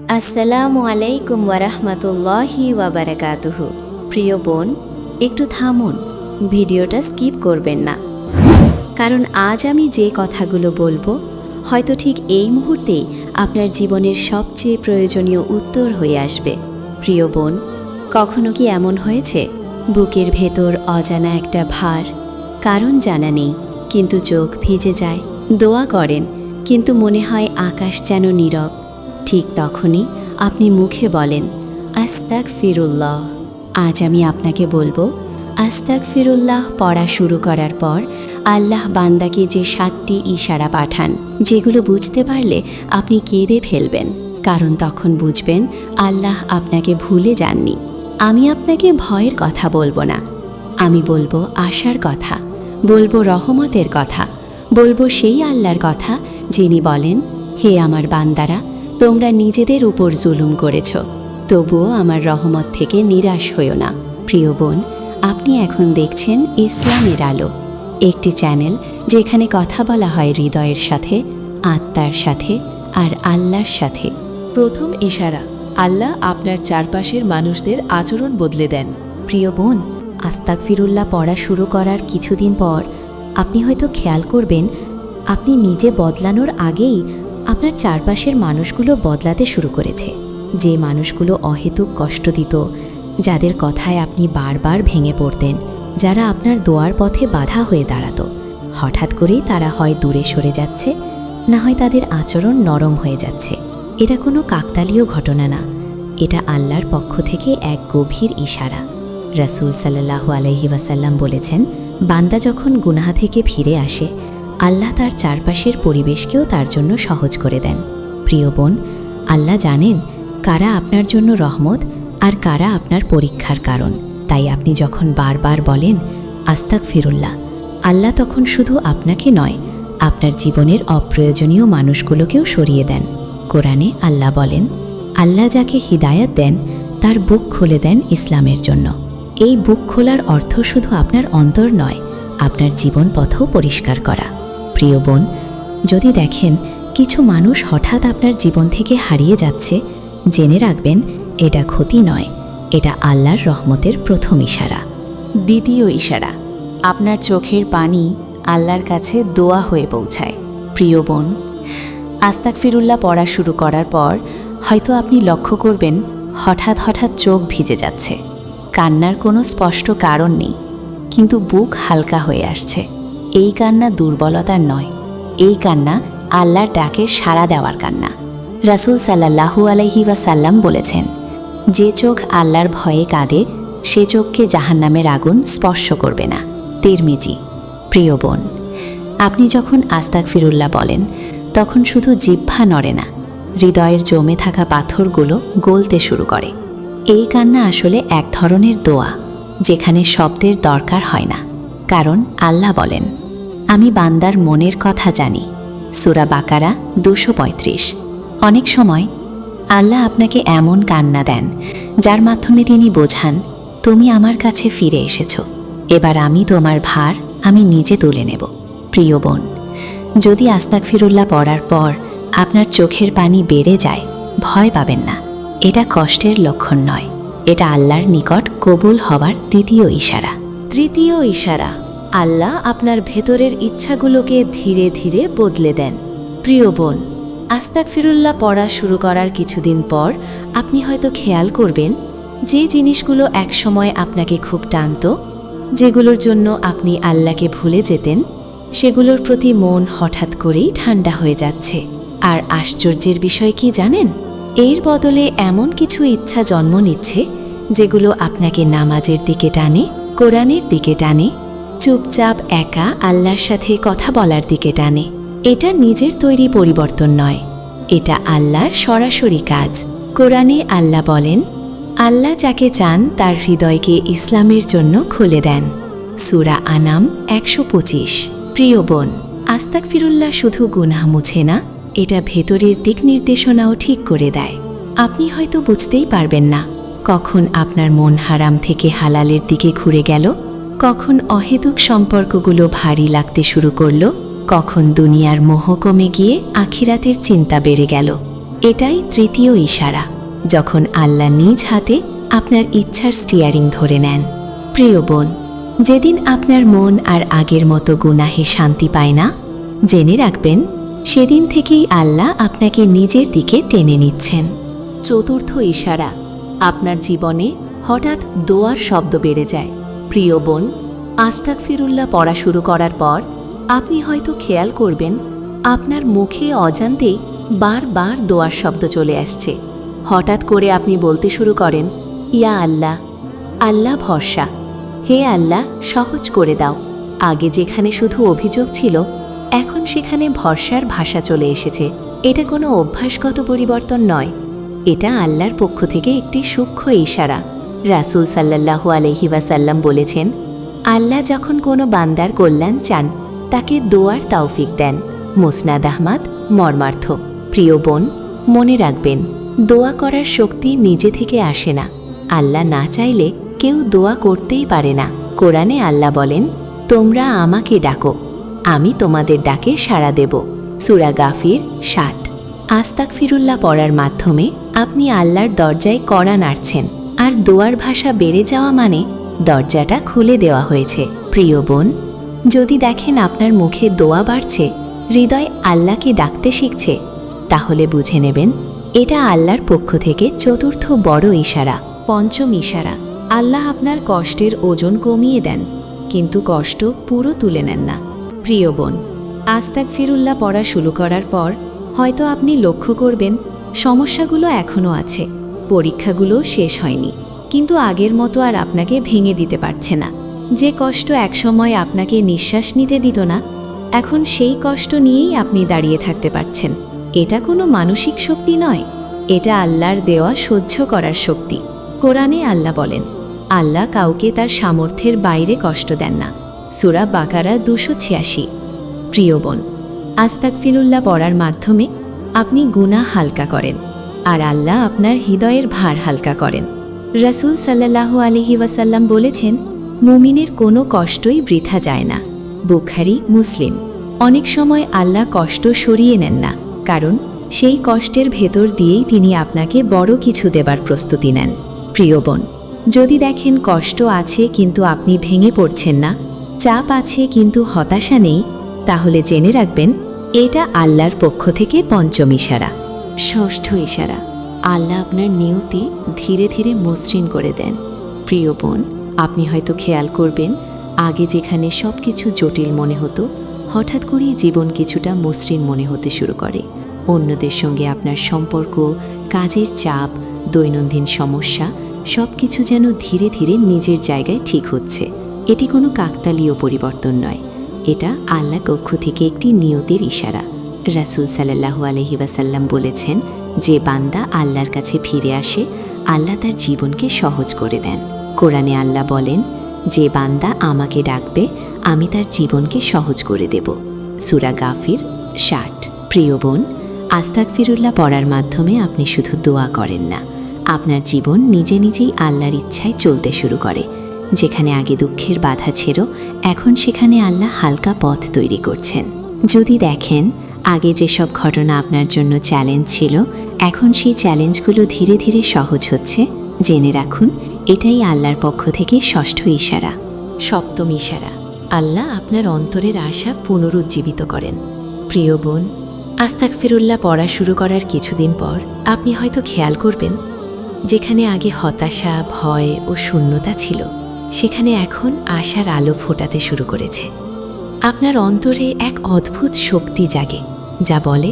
আসসালামু আলাইকুম ওয়ারাহমাতুল্লাহি ওয়াবারাকাতুহু। প্রিয় বোন, একটু থামুন, ভিডিওটা স্কিপ করবেন না, কারণ আজ আমি যে কথাগুলো বলবো হয়তো ঠিক এই মুহূর্তেই আপনার জীবনের সবচেয়ে প্রয়োজনীয় উত্তর হয়ে আসবে। প্রিয় বোন, কখনো কি এমন হয়েছে বুকের ভেতর অজানা একটা ভার, কারণ জানা নেই কিন্তু চোখ ভিজে যায়, দোয়া করেন কিন্তু মনে হয় আকাশ যেন নীরব। ঠিক তখনই আপনি মুখে বলেন আস্তাগফিরুল্লাহ। আজ আমি আপনাকে বলবো, আস্তাগফিরুল্লাহ পড়া শুরু করার পর আল্লাহ বান্দাকে যে 7টি ইশারা পাঠান, যেগুলো বুঝতে পারলে আপনি কেঁদে ফেলবেন, কারণ তখন বুঝবেন আল্লাহ আপনাকে ভুলে যাননি। আমি আপনাকে ভয়ের কথা বলবো না, আমি বলবো আশার কথা, বলবো রহমতের কথা, বলবো সেই আল্লাহর কথা যিনি বলেন, হে আমার বান্দারা, তোমরা নিজেদের উপর জুলুম করেছ, তবুও আমার রহমত থেকে নিরাশ হইও না। প্রিয় বোন, আপনি এখন দেখছেন ইসলামের আলো, একটি চ্যানেল যেখানে কথা বলা হয় হৃদয়ের সাথে, আত্মার সাথে আর আল্লাহর সাথে। প্রথম ইশারা, আল্লাহ আপনার চারপাশের মানুষদের আচরণ বদলে দেন। প্রিয় বোন, আস্তাগফিরুল্লাহ পড়া শুরু করার কিছুদিন পর আপনি হয়তো খেয়াল করবেন আপনি নিজে বদলানোর আগেই আপনার চারপাশের মানুষগুলো বদলাতে শুরু করেছে। যে মানুষগুলো অহেতুক কষ্ট দিত, যাদের কথায় আপনি বারবার ভেঙে পড়তেন, যারা আপনার দোয়ার পথে বাধা হয়ে দাঁড়াতো, হঠাৎ করেই তারা হয় দূরে সরে যাচ্ছে, না হয় তাদের আচরণ নরম হয়ে যাচ্ছে। এটা কোনো কাকতালীয় ঘটনা না, এটা আল্লাহর পক্ষ থেকে এক গভীর ইশারা। রাসূল সাল্লাল্লাহু আলাইহি ওয়াসাল্লাম বলেছেন, বান্দা যখন গুনাহ থেকে ফিরে আসে, আল্লাহ তার চারপাশের পরিবেশকেও তার জন্য সহজ করে দেন। প্রিয় বোন, আল্লাহ জানেন কারা আপনার জন্য রহমত আর কারা আপনার পরীক্ষার কারণ। তাই আপনি যখন বারবার বলেন আস্তাগফিরুল্লাহ, আল্লাহ তখন শুধু আপনাকে নয়, আপনার জীবনের অপ্রয়োজনীয় মানুষগুলোকেও সরিয়ে দেন। কোরআনে আল্লাহ বলেন, আল্লাহ যাকে হিদায়াত দেন তার বুক খুলে দেন ইসলামের জন্য। এই বুক খোলার অর্থ শুধু আপনার অন্তর নয়, আপনার জীবন পথও পরিষ্কার করা। প্রিয় বোন, যদি দেখেন কিছু মানুষ হঠাৎ আপনার জীবন থেকে হারিয়ে যাচ্ছে, জেনে রাখবেন এটা ক্ষতি নয়, এটা আল্লাহর রহমতের প্রথম ইশারা। দ্বিতীয় ইশারা, আপনার চোখের পানি আল্লাহর কাছে দোয়া হয়ে পৌঁছায়। প্রিয় বোন, আস্তাগফিরুল্লাহ পড়া শুরু করার পর হয়তো আপনি লক্ষ্য করবেন হঠাৎ চোখ ভিজে যাচ্ছে। কান্নার কোনো স্পষ্ট কারণ নেই, কিন্তু বুক হালকা হয়ে আসছে। এই কান্না দুর্বলতার নয়, এই কান্না আল্লাহর ডাকে সাড়া দেওয়ার কান্না। রাসূল সাল্লাল্লাহু আলাইহি ওয়াসাল্লাম বলেছেন, যে চোখ আল্লাহর ভয়ে কাঁদে সে চোখকে জাহান্নামের আগুন স্পর্শ করবে না। তিরমিজি। প্রিয় বোন, আপনি যখন আস্তাগফিরুল্লাহ বলেন তখন শুধু জিহ্বা নড়ে না, হৃদয়ের জমে থাকা পাথরগুলো গলতে শুরু করে। এই কান্না আসলে এক ধরনের দোয়া, যেখানে শব্দের দরকার হয় না, কারণ আল্লাহ বলেন, আমি বান্দার মনের কথা জানি। সূরা বাকারা 235। অনেক সময় আল্লাহ আপনাকে এমন কান্না দেন যার মাধ্যমে তিনি বোঝান, তুমি আমার কাছে ফিরে এসেছো, এবার আমি তোমার ভার আমি নিজে তুলে নেব। প্রিয় বোন, যদি আস্তাগফিরুল্লাহ পড়ার পর আপনার চোখের পানি বেড়ে যায়, ভয় পাবেন না, এটা কষ্টের লক্ষণ নয়, এটা আল্লাহর নিকট কবুল হওয়ার দ্বিতীয় ইশারা। তৃতীয় ইশারা, আল্লাহ আপনার ভেতরের ইচ্ছাগুলোকে ধীরে ধীরে বদলে দেন। প্রিয় বোন, আস্তাগফিরুল্লাহ পড়া শুরু করার কিছুদিন পর আপনি হয়তো খেয়াল করবেন যে জিনিসগুলো একসময় আপনাকে খুব টানত, যেগুলোর জন্য আপনি আল্লাহকে ভুলে যেতেন, সেগুলোর প্রতি মন হঠাৎ করেই ঠান্ডা হয়ে যাচ্ছে। আর আশ্চর্যের বিষয় কি জানেন? এর বদলে এমন কিছু ইচ্ছা জন্ম নিচ্ছে যেগুলো আপনাকে নামাজের দিকে টানে, কোরআনের দিকে টানে, চুপচাপ একা আল্লাহর সাথে কথা বলার দিকে টানে। এটা নিজের তৈরি পরিবর্তন নয়, এটা আল্লাহর সরাসরি কাজ। কোরআনে আল্লাহ বলেন, আল্লাহ যাকে চান তার হৃদয়কে ইসলামের জন্য খুলে দেন। সূরা আনাম 125। প্রিয় বোন, আস্তাগফিরুল্লাহ শুধু গুনাহ মুছে না, এটা ভেতরের দিক নির্দেশনাও ঠিক করে দেয়। আপনি হয়তো বুঝতেই পারবেন না কখন আপনার মন হারাম থেকে হালালের দিকে ঘুরে গেল, কখন অহেতুক সম্পর্কগুলো ভারী লাগতে শুরু করল, কখন দুনিয়ার মোহ কমে গিয়ে আখিরাতের চিন্তা বেড়ে গেল। এটাই তৃতীয় ইশারা, যখন আল্লাহ নিজ হাতে আপনার ইচ্ছার স্টিয়ারিং ধরে নেন। প্রিয় বোন, যেদিন আপনার মন আর আগের মতো গুনাহে শান্তি পায় না, জেনে রাখবেন সেদিন থেকেই আল্লাহ আপনাকে নিজের দিকে টেনে নিচ্ছেন। চতুর্থ ইশারা, আপনার জীবনে হঠাৎ দোয়ার শব্দ বেড়ে যায়। প্রিয় বোন, আস্তাগফিরুল্লাহ পড়া শুরু করার পর আপনি হয়তো খেয়াল করবেন আপনার মুখে অজান্তেই বারবার দোয়ার শব্দ চলে আসছে। হঠাৎ করে আপনি বলতে শুরু করেন, ইয়া আল্লাহ, আল্লাহ ভরসা, হে আল্লাহ সহজ করে দাও। আগে যেখানে শুধু অভিযোগ ছিল, এখন সেখানে ভরসার ভাষা চলে এসেছে। এটা কোনো অভ্যাসগত পরিবর্তন নয়, এটা আল্লাহর পক্ষ থেকে একটি সূক্ষ্ম ইশারা। রাসূল সাল্লাল্লাহু আলাইহি ওয়াসাল্লাম বলেছেন, আল্লাহ যখন কোনো বান্দার কল্যাণ চান, তাকে দোয়ার তৌফিক দেন। মুসনাদ আহমদ, মর্মার্থ। প্রিয় বোন, মনে রাখবেন, দোয়া করার শক্তি নিজে থেকে আসে না। আল্লাহ না চাইলে কেউ দোয়া করতেই পারে না। কোরআনে আল্লাহ বলেন, তোমরা আমাকে ডাকো, আমি তোমাদের ডাকে সাড়া দেব। সূরা গাফির 60। আস্তাগফিরুল্লাহ পড়ার মাধ্যমে আপনি আল্লাহর দরজায় কড়া নাড়ছেন, আর দোয়ার ভাষা বেড়ে যাওয়া মানে দরজাটা খুলে দেওয়া হয়েছে। প্রিয় বোন, যদি দেখেন আপনার মুখে দোয়া বাড়ছে, হৃদয় আল্লাহকে ডাকতে শিখছে, তাহলে বুঝে নেবেন এটা আল্লাহর পক্ষ থেকে চতুর্থ বড় ইশারা। পঞ্চম ইশারা, আল্লাহ আপনার কষ্টের ওজন কমিয়ে দেন, কিন্তু কষ্ট পুরো তুলে নেন না। প্রিয় বোন, আস্তাগফিরুল্লাহ পড়া শুরু করার পর হয়তো আপনি লক্ষ্য করবেন সমস্যাগুলো এখনও আছে, পরীক্ষাগুলো শেষ হয়নি, কিন্তু আগের মতো আর আপনাকে ভেঙে দিতে পারছে না। যে কষ্ট একসময় আপনাকে নিঃশ্বাস নিতে দিত না, এখন সেই কষ্ট নিয়েই আপনি দাঁড়িয়ে থাকতে পারছেন। এটা কোনো মানসিক শক্তি নয়, এটা আল্লাহর দেওয়া সহ্য করার শক্তি। কোরআনে আল্লাহ বলেন, আল্লাহ কাউকে তার সামর্থ্যের বাইরে কষ্ট দেন না। সূরা বাকারা 286। প্রিয় বোন, আস্তাগফিরুল্লাহ পড়ার মাধ্যমে আপনি গুনাহ হালকা করেন, আর আল্লাহ আপনার হৃদয়ের ভার হালকা করেন। রাসূল সাল্লাল্লাহু আলাইহি ওয়াসাল্লাম বলেছেন, মুমিনের কোনো কষ্টই বৃথা যায় না। বুখারী, মুসলিম। অনেক সময় আল্লাহ কষ্ট সরিয়ে নেন না, কারণ সেই কষ্টের ভেতর দিয়েই তিনি আপনাকে বড় কিছু দেবার প্রস্তুতি নেন। প্রিয় বোন, যদি দেখেন কষ্ট আছে কিন্তু আপনি ভেঙে পড়ছেন না, চাপ আছে কিন্তু হতাশা নেই, তাহলে জেনে রাখবেন এটা আল্লাহর পক্ষ থেকে পঞ্চম ইশারা। ষষ্ঠ ইশারা, আল্লাহ আপনার নিয়তি ধীরে ধীরে মসৃণ করে দেন। প্রিয় বোন, আপনি হয়তো খেয়াল করবেন আগে যেখানে সব কিছু জটিল মনে হতো, হঠাৎ করেই জীবন কিছুটা মসৃণ মনে হতে শুরু করে। অন্যদের সঙ্গে আপনার সম্পর্ক, কাজের চাপ, দৈনন্দিন সমস্যা সব কিছু যেন ধীরে ধীরে নিজের জায়গায় ঠিক হচ্ছে। এটি কোনো কাকতালীয় পরিবর্তন নয়, এটা আল্লাহ পক্ষ থেকে একটি নিয়তির ইশারা। রাসূল সাল্লাল্লাহু আলাইহি ওয়াসাল্লাম বলেছেন, যে বান্দা আল্লাহর কাছে ফিরে আসে, আল্লাহ তার জীবনকে সহজ করে দেন। কোরআনে আল্লাহ বলেন, যে বান্দা আমাকে ডাকবে, আমি তার জীবনকে সহজ করে দেব। সূরা গাফির 60। প্রিয় বোন, আস্তাগফিরুল্লাহ পড়ার মাধ্যমে আপনি শুধু দোয়া করেন না, আপনার জীবন নিজে নিজেই আল্লাহর ইচ্ছায় চলতে শুরু করে। যেখানে আগে দুঃখের বাধা ছিল, এখন সেখানে আল্লাহ হালকা পথ তৈরি করছেন। যদি দেখেন আগে যেসব ঘটনা আপনার জন্য চ্যালেঞ্জ ছিল, এখন সেই চ্যালেঞ্জগুলো ধীরে ধীরে সহজ হচ্ছে, জেনে রাখুন এটাই আল্লাহর পক্ষ থেকে ষষ্ঠ ইশারা। সপ্তম ইশারা, আল্লাহ আপনার অন্তরের আশা পুনরুজ্জীবিত করেন। প্রিয় বোন, আস্তাগফিরুল্লাহ পড়া শুরু করার কিছুদিন পর আপনি হয়তো খেয়াল করবেন যেখানে আগে হতাশা, ভয় ও শূন্যতা ছিল, সেখানে এখন আশার আলো ফোটাতে শুরু করেছে। আপনার অন্তরে এক অদ্ভুত শক্তি জাগে, যা বলে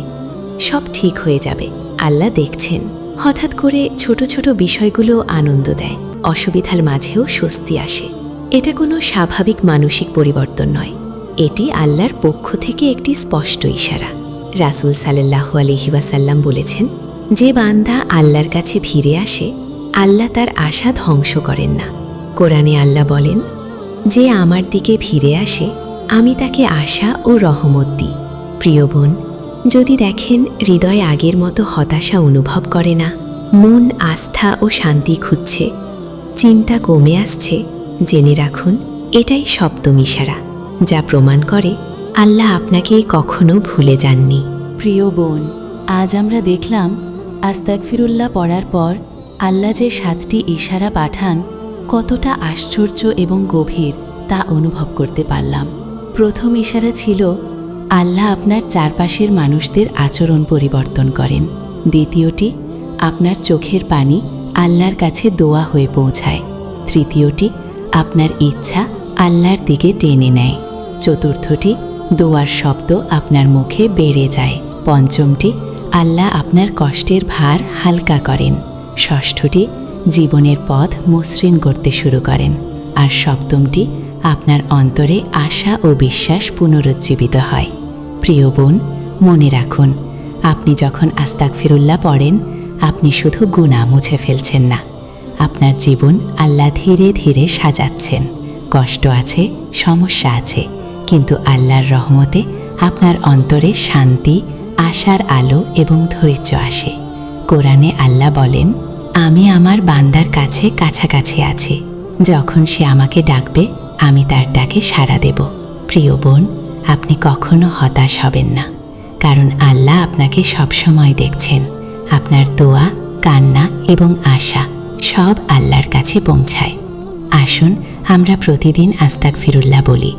সব ঠিক হয়ে যাবে, আল্লাহ দেখছেন। হঠাৎ করে ছোট ছোট বিষয়গুলো আনন্দ দেয়, অসুবিধার মাঝেও স্বস্তি আসে। এটা কোনো স্বাভাবিক মানসিক পরিবর্তন নয়, এটি আল্লাহর পক্ষ থেকে একটি স্পষ্ট ইশারা। রাসূল সাল্লাল্লাহু আলাইহি ওয়াসাল্লাম বলেছেন, যে বান্দা আল্লাহর কাছে ফিরে আসে, আল্লাহ তার আশা ধ্বংস করেন না। কোরআনে আল্লাহ বলেন, যে আমার দিকে ফিরে আসে, আমি তাকে আশা ও রহমত দিই। প্রিয় বোন, যদি দেখেন হৃদয় আগের মতো হতাশা অনুভব করে না, মন আস্থা ও শান্তি খুঁজছে, চিন্তা কমে আসছে, জেনে রাখুন এটাই সপ্তম ইশারা, যা প্রমাণ করে আল্লাহ আপনাকে কখনো ভুলে যাননি। প্রিয় বোন, আজ আমরা দেখলাম আস্তাগফিরুল্লাহ পড়ার পর আল্লাহ যে 7টি ইশারা পাঠান কতটা আশ্চর্য এবং গভীর তা অনুভব করতে পারলাম। প্রথম ইশারা ছিল আল্লাহ আপনার চারপাশের মানুষদের আচরণ পরিবর্তন করেন। দ্বিতীয়টি, আপনার চোখের পানি আল্লাহর কাছে দোয়া হয়ে পৌঁছায়। তৃতীয়টি, আপনার ইচ্ছা আল্লাহর দিকে টেনে নেয়। চতুর্থটি, দোয়ার শব্দ আপনার মুখে বেড়ে যায়। পঞ্চমটি, আল্লাহ আপনার কষ্টের ভার হালকা করেন। ষষ্ঠটি, জীবনের পথ মসৃণ করতে শুরু করেন। আর সপ্তমটি, আপনার অন্তরে আশা ও বিশ্বাস পুনরুজ্জীবিত হয়। প্রিয় বোন, মনে রাখুন, আপনি যখন আস্তাগফিরুল্লাহ পড়েন, আপনি শুধু গুনাহ মুছে ফেলছেন না, আপনার জীবন আল্লাহ ধীরে ধীরে সাজাচ্ছেন। কষ্ট আছে, সমস্যা আছে, কিন্তু আল্লাহর রহমতে আপনার অন্তরে শান্তি, আশার আলো এবং ধৈর্য আসে। কোরআনে আল্লাহ বলেন, আমি আমার বান্দার কাছে কাছাকাছি আছি, যখন সে আমাকে ডাকবে আমি তার ডাকে সাড়া দেব। প্রিয় বোন, আপনি কখনো হতাশ হবেন না, কারণ আল্লাহ আপনাকে সবসময় দেখছেন। আপনার দোয়া, কান্না এবং আশা সব আল্লাহর কাছে পৌঁছায়। আসুন আমরা প্রতিদিন আস্তাগফিরুল্লাহ বলি।